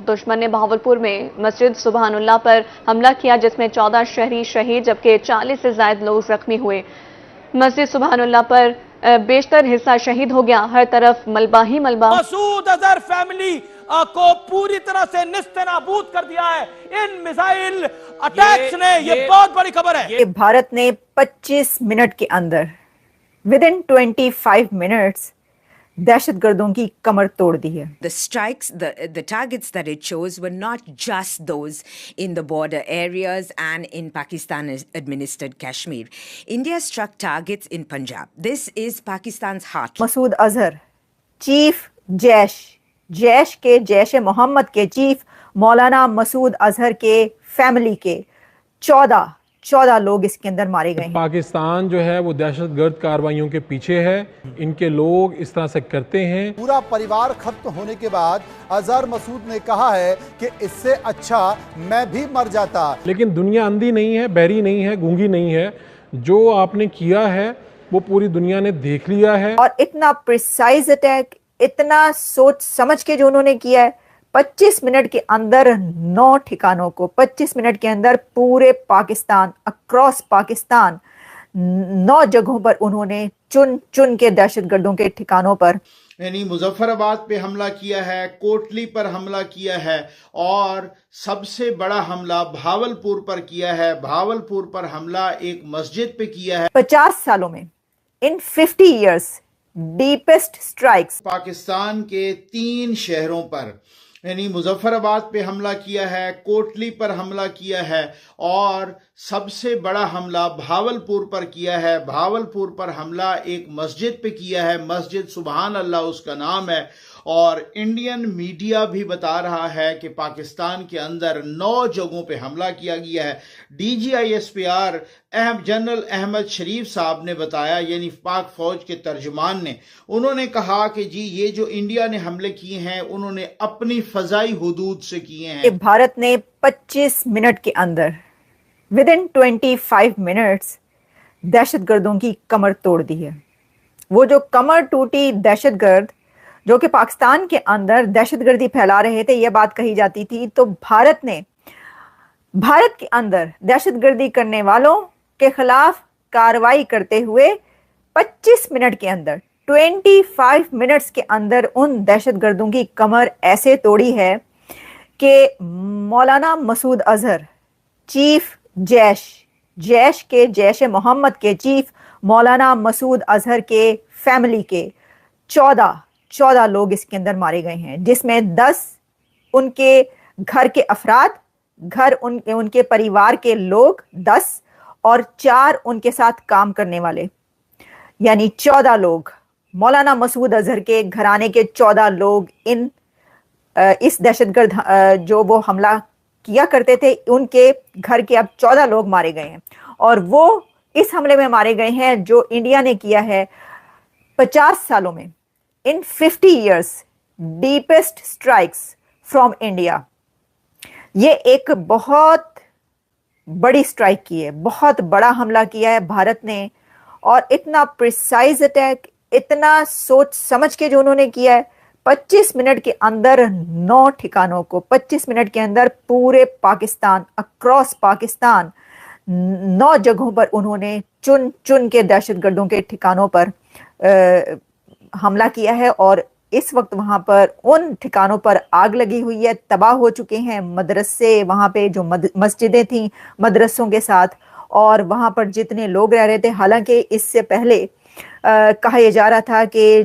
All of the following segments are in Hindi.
दुश्मन ने भावलपुर में मस्जिद सुबहानुल्लाह पर हमला किया, जिसमें 14 शहरी शहीद जबकि 40 से ज्यादा लोग जख्मी हुए। मस्जिद सुबहानुल्लाह पर बेशतर हिस्सा शहीद हो गया। हर तरफ मलबा ही मलबा। मसूद अजहर फैमिली को पूरी तरह से निस्तेनाबूद कर दिया है इन मिसाइल अटैक्स ने। ये बहुत बड़ी खबर है। भारत ने 25 मिनट के अंदर, विद इन 25 मिनट्स, दहशतगर्दों की कमर तोड़ दी है। The strikes, the targets that it chose were not just those in the border areas and in Pakistan-administered Kashmir. India struck targets in Punjab. This is Pakistan's heart. Masood Azhar, chief Jaish के जैश मोहम्मद के चीफ मौलाना मसूद अजहर के फैमिली के 14 लोग इसके अंदर मारे गए हैं। पाकिस्तान जो है वो दहशतगर्द कार्रवाइयों के पीछे है। इनके लोग इस तरह से करते हैं। पूरा परिवार खत्म होने के बाद अजहर मसूद ने कहा है कि इससे अच्छा मैं भी मर जाता। लेकिन दुनिया अंधी नहीं है, बहरी नहीं है, गूंगी नहीं है। जो आपने किया है वो पूरी दुनिया ने देख लिया है। और इतना प्रिसाइज अटैक, इतना सोच समझ के जो उन्होंने किया है, 25 मिनट के अंदर 9 ठिकानों को, 25 मिनट के अंदर पूरे पाकिस्तान, अक्रॉस पाकिस्तान 9 जगहों पर उन्होंने चुन के दहशतगर्दों के ठिकानों पर, यानी मुजफ्फराबाद पे हमला किया है, कोटली पर हमला किया है और सबसे बड़ा हमला भावलपुर पर किया है। भावलपुर पर हमला एक मस्जिद पे किया है। 50 सालों में, इन 50 इयर्स, डीपेस्ट स्ट्राइक्स पाकिस्तान के 3 शहरों पर, यानी मुजफ्फराबाद पे हमला किया है, कोटली पर हमला किया है और सबसे बड़ा हमला भावलपुर पर किया है। भावलपुर पर हमला एक मस्जिद पे किया है, मस्जिद सुबहान अल्लाह उसका नाम है। और इंडियन मीडिया भी बता रहा है कि पाकिस्तान के अंदर 9 जगहों पे हमला किया गया है। DGISPR जनरल अहमद शरीफ साहब ने बताया, यानी पाक फौज के तर्जुमान ने, उन्होंने कहा कि जी ये जो इंडिया ने हमले किए हैं उन्होंने अपनी फजाई हुदूद से किए हैं। भारत ने 25 मिनट के अंदर, विद इन 25 मिनट्स, दहशतगर्दों की कमर तोड़ दी है। वो जो कमर टूटी दहशतगर्द जो कि पाकिस्तान के अंदर दहशतगर्दी फैला रहे थे, यह बात कही जाती थी, तो भारत के अंदर दहशतगर्दी करने वालों के खिलाफ कार्रवाई करते हुए 25 मिनट के अंदर, 25 मिनट्स के अंदर उन दहशतगर्दों की कमर ऐसे तोड़ी है कि मौलाना मसूद अजहर, चीफ जैश के जैश मोहम्मद के चीफ मौलाना मसूद अजहर के फैमिली के 14 लोग इसके अंदर मारे गए हैं, जिसमें 10 उनके घर के अफराद, उनके परिवार के लोग 10 और 4 उनके साथ काम करने वाले, यानी 14 लोग, मौलाना मसूद अजहर के घराने के 14 लोग इस दहशतगर्द जो वो हमला किया करते थे उनके घर के अब 14 लोग मारे गए हैं। और वो इस हमले में मारे गए हैं जो इंडिया ने किया है 50 सालों में, इन 50 years, deepest strikes from India. ये एक बहुत बड़ी स्ट्राइक की है, बहुत बड़ा हमला किया है भारत ने। और इतना प्रिसाइज अटैक, इतना सोच समझ के जो उन्होंने किया है, 25 मिनट के अंदर 9 ठिकानों को, 25 मिनट के अंदर पूरे पाकिस्तान, अक्रॉस पाकिस्तान 9 जगहों पर उन्होंने चुन के दहशतगर्दों के ठिकानों पर हमला किया है। और इस वक्त वहां पर उन ठिकानों पर आग लगी हुई है, तबाह हो चुके हैं मदरसे, वहां पे जो मस्जिदें थी मदरसों के साथ, और वहां पर जितने लोग रह रहे थे। हालांकि इससे पहले कहा यह जा रहा था कि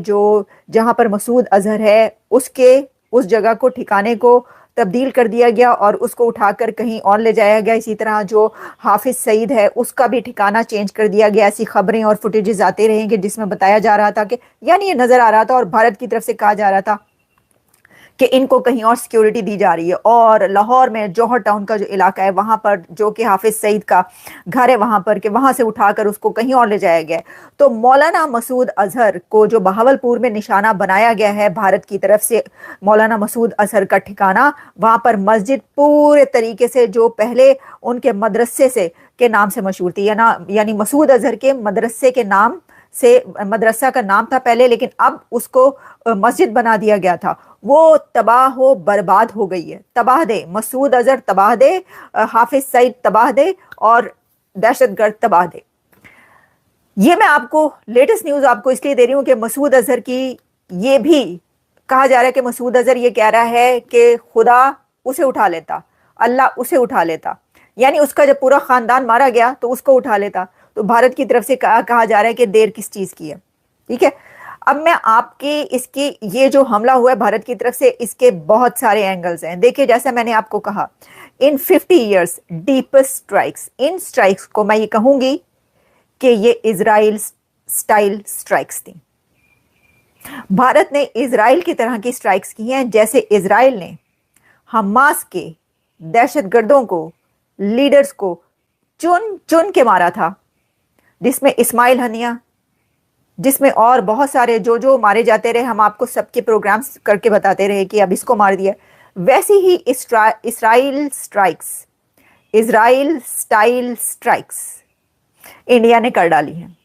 जहां पर मसूद अजहर है उस जगह को, ठिकाने को तब्दील कर दिया गया और उसको उठाकर कहीं और ले जाया गया। इसी तरह जो हाफिज सईद है उसका भी ठिकाना चेंज कर दिया गया। ऐसी खबरें और फुटेजेस आते रहेंगे जिसमें बताया जा रहा था कि, यानी ये नजर आ रहा था और भारत की तरफ से कहा जा रहा था कि इनको कहीं और सिक्योरिटी दी जा रही है। और लाहौर में जौहर टाउन का जो इलाका है वहां पर, जो कि हाफिज सईद का घर है, वहां पर कि वहां से उठाकर उसको कहीं और ले जाया गया। तो मौलाना मसूद अजहर को जो बहावलपुर में निशाना बनाया गया है भारत की तरफ से, मौलाना मसूद अजहर का ठिकाना, वहां पर मस्जिद पूरे तरीके से जो पहले उनके मदरसे से के नाम से मशहूर थी, यानी मसूद अजहर के मदरसे के नाम से मदरसा का नाम था पहले, लेकिन अब उसको मस्जिद बना दिया गया था, वो तबाह हो बर्बाद हो गई है। तबाह दे, मसूद अजहर तबाह दे, हाफिज सईद तबाह दे और दहशतगर्द तबाह दे। ये मैं आपको लेटेस्ट न्यूज आपको इसलिए दे रही हूं कि मसूद अजहर की ये भी कहा जा रहा है कि मसूद अजहर ये कह रहा है कि खुदा उसे उठा लेता, अल्लाह उसे उठा लेता, यानी उसका जब पूरा खानदान मारा गया तो उसको उठा लेता। तो भारत की तरफ से कहा जा रहा है कि देर किस चीज की है। ठीक है, अब मैं आपके इसकी ये जो हमला हुआ है भारत की तरफ से, इसके बहुत सारे एंगल्स हैं। देखिए, जैसा मैंने आपको कहा, इन 50 ईयर्स डीपेस्ट स्ट्राइक्स, इन स्ट्राइक्स को मैं ये कहूंगी कि ये इजराइल स्टाइल स्ट्राइक्स थी। भारत ने इजराइल की तरह की स्ट्राइक्स की हैं, जैसे इजराइल ने हमास के दहशतगर्दों को, लीडर्स को चुन चुन के मारा था, जिसमें इस्माइल हनिया, जिसमें और बहुत सारे जो मारे जाते रहे, हम आपको सबके प्रोग्राम्स करके बताते रहे कि अब इसको मार दिया। वैसे ही इजराइल स्टाइल स्ट्राइक्स इंडिया ने कर डाली हैं।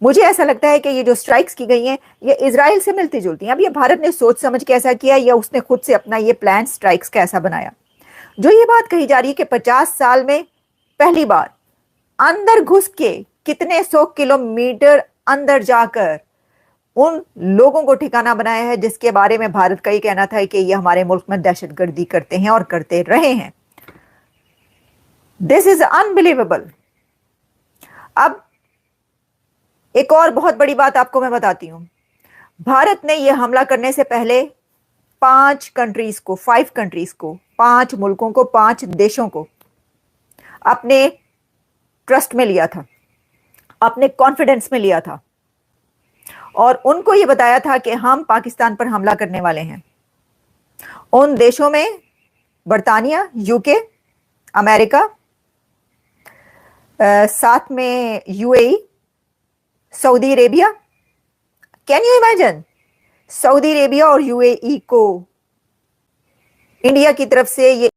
मुझे ऐसा लगता है कि ये जो स्ट्राइक्स की गई हैं ये इजराइल से मिलती जुलती हैं। अब ये भारत ने सोच समझ के ऐसा किया या उसने खुद से अपना ये प्लान स्ट्राइक्स का ऐसा बनाया। जो ये बात कही जा रही है कि 50 साल में पहली बार अंदर घुस के कितने 100 किलोमीटर अंदर जाकर उन लोगों को ठिकाना बनाया है जिसके बारे में भारत का ये कहना था कि ये हमारे मुल्क में दहशतगर्दी करते हैं और करते रहे हैं। This is unbelievable. अब एक और बहुत बड़ी बात आपको मैं बताती हूं। भारत ने यह हमला करने से पहले 5 कंट्रीज को, 5 मुल्कों को, 5 देशों को अपने ट्रस्ट में लिया था, अपने कॉन्फिडेंस में लिया था और उनको यह बताया था कि हम पाकिस्तान पर हमला करने वाले हैं। उन देशों में बरतानिया, यूके, अमेरिका, साथ में UAE, Saudi Arabia. Can you imagine, Saudi Arabia और यूएई को इंडिया की तरफ से ये